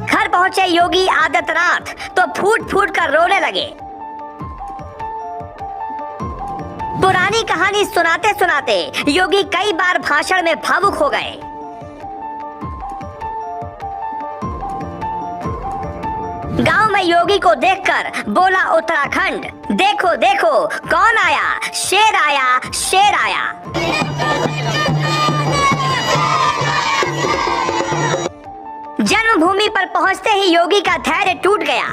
घर पहुंचे योगी आदित्यनाथ तो फूट फूट कर रोने लगे। पुरानी कहानी सुनाते सुनाते योगी कई बार भाषण में भावुक हो गए। गांव में योगी को देखकर बोला उत्तराखंड, देखो देखो कौन आया, शेर आया, शेर आया। जन्मभूमि पर पहुंचते ही योगी का धैर्य टूट गया।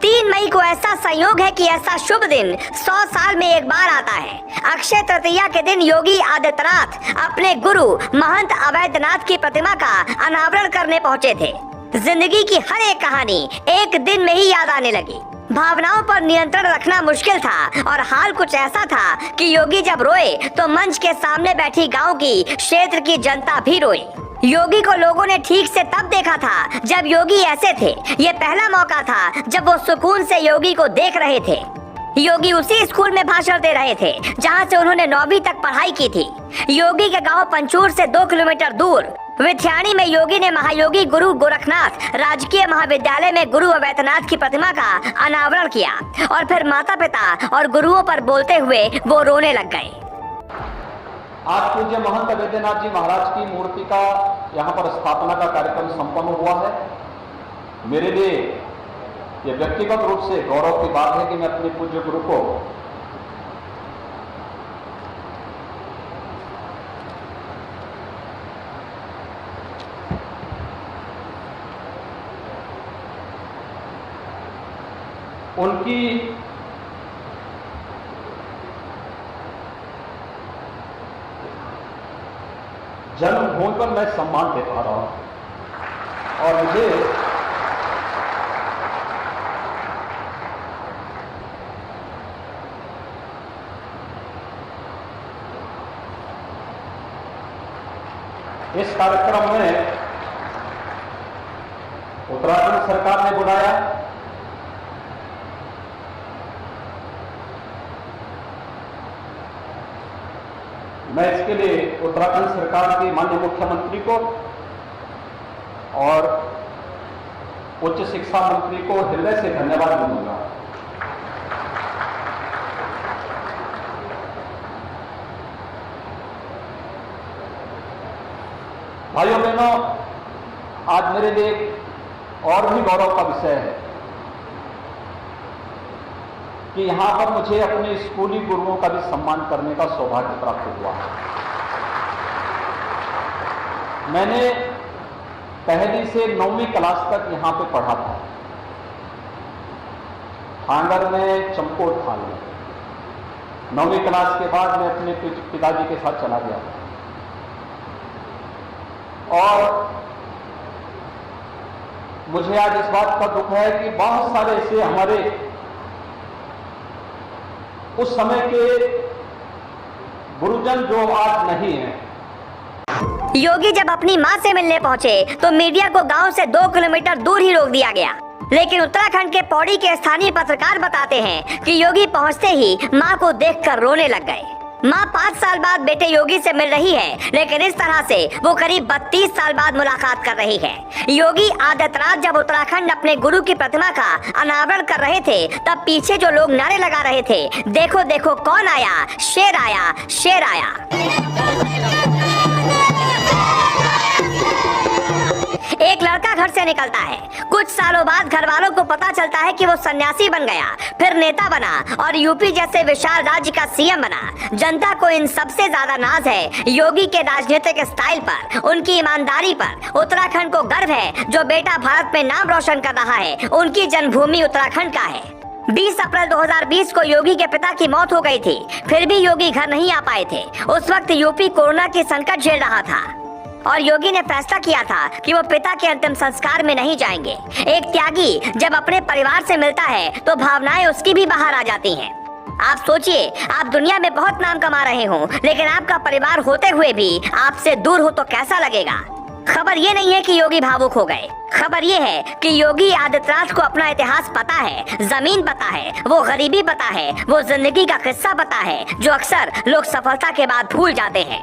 3 मई को ऐसा संयोग है कि ऐसा शुभ दिन 100 साल में एक बार आता है। अक्षय तृतीया के दिन योगी आदित्यनाथ अपने गुरु महंत अवैधनाथ की प्रतिमा का अनावरण करने पहुंचे थे। जिंदगी की हर एक कहानी एक दिन में ही याद आने लगी। भावनाओं पर नियंत्रण रखना मुश्किल था और हाल कुछ ऐसा था कि योगी जब रोए तो मंच के सामने बैठी गांव की क्षेत्र की जनता भी रोई। योगी को लोगों ने ठीक से तब देखा था जब योगी ऐसे थे। ये पहला मौका था जब वो सुकून से योगी को देख रहे थे। योगी उसी स्कूल में भाषण दे रहे थे जहां से उन्होंने 9वीं तक पढ़ाई की थी। योगी के गांव पंचूर से 2 किलोमीटर दूर विथ्याणी में योगी ने महायोगी गुरु गोरखनाथ राजकीय महाविद्यालय में गुरु अवैधनाथ की प्रतिमा का अनावरण किया और फिर माता पिता और गुरुओं पर बोलते हुए वो रोने लग गए। आज पूज्य महंत अवैधनाथ जी महाराज की मूर्ति का यहाँ पर स्थापना का कार्यक्रम संपन्न हुआ है। मेरे लिए ये व्यक्तिगत रूप से गौरव की बात है कि मैं अपने पूज्य गुरु को उनकी जन्मभूमि पर मैं सम्मान दे पा रहा हूं और मुझे इस कार्यक्रम में उत्तराखंड सरकार ने बुलाया। मैं इसके लिए उत्तराखंड सरकार के माननीय मुख्यमंत्री को और उच्च शिक्षा मंत्री को हृदय से धन्यवाद दूंगा। भाइयों बहनों, आज मेरे लिए और भी गौरव का विषय है कि यहां पर मुझे अपने स्कूली गुरुओं का भी सम्मान करने का सौभाग्य प्राप्त हुआ। मैंने पहली से 9वीं क्लास तक यहां पे पढ़ा था, आंगर में चमकोट थाल में। 9वीं क्लास के बाद मैं अपने पिताजी के साथ चला गया और मुझे आज इस बात का दुख है कि बहुत सारे ऐसे हमारे उस समय के गुरुजन जो आज नहीं हैं। योगी जब अपनी मां से मिलने पहुंचे तो मीडिया को गांव से 2 किलोमीटर दूर ही रोक दिया गया। लेकिन उत्तराखंड के पौड़ी के स्थानीय पत्रकार बताते हैं कि योगी पहुंचते ही मां को देखकर रोने लग गए। माँ 5 साल बाद बेटे योगी से मिल रही है, लेकिन इस तरह से वो करीब 32 साल बाद मुलाकात कर रही है। योगी आदित्यनाथ जब उत्तराखंड अपने गुरु की प्रतिमा का अनावरण कर रहे थे, तब पीछे जो लोग नारे लगा रहे थे, देखो देखो कौन आया, शेर आया, शेर आया। एक लड़का घर से निकलता है, कुछ सालों बाद घर वालों को पता चलता है कि वो सन्यासी बन गया, फिर नेता बना और यूपी जैसे विशाल राज्य का सीएम बना। जनता को इन सबसे ज्यादा नाज है योगी के राजनीतिक स्टाइल पर, उनकी ईमानदारी पर। उत्तराखंड को गर्व है जो बेटा भारत में नाम रोशन कर रहा है, उनकी जन्मभूमि उत्तराखंड का है। 20 अप्रैल 2020 को योगी के पिता की मौत हो गई थी, फिर भी योगी घर नहीं आ पाए थे। उस वक्त यूपी कोरोना की संकट झेल रहा था और योगी ने फैसला किया था कि वो पिता के अंतिम संस्कार में नहीं जाएंगे। एक त्यागी जब अपने परिवार से मिलता है तो भावनाएं उसकी भी बाहर आ जाती हैं। आप सोचिए, आप दुनिया में बहुत नाम कमा रहे हो, लेकिन आपका परिवार होते हुए भी आपसे दूर हो तो कैसा लगेगा। खबर ये नहीं है कि योगी भावुक हो गए, खबर ये है कि योगी आदित्यनाथ को अपना इतिहास पता है, जमीन पता है, वो गरीबी पता है, वो जिंदगी का किस्सा पता है, जो अक्सर लोग सफलता के बाद भूल जाते हैं।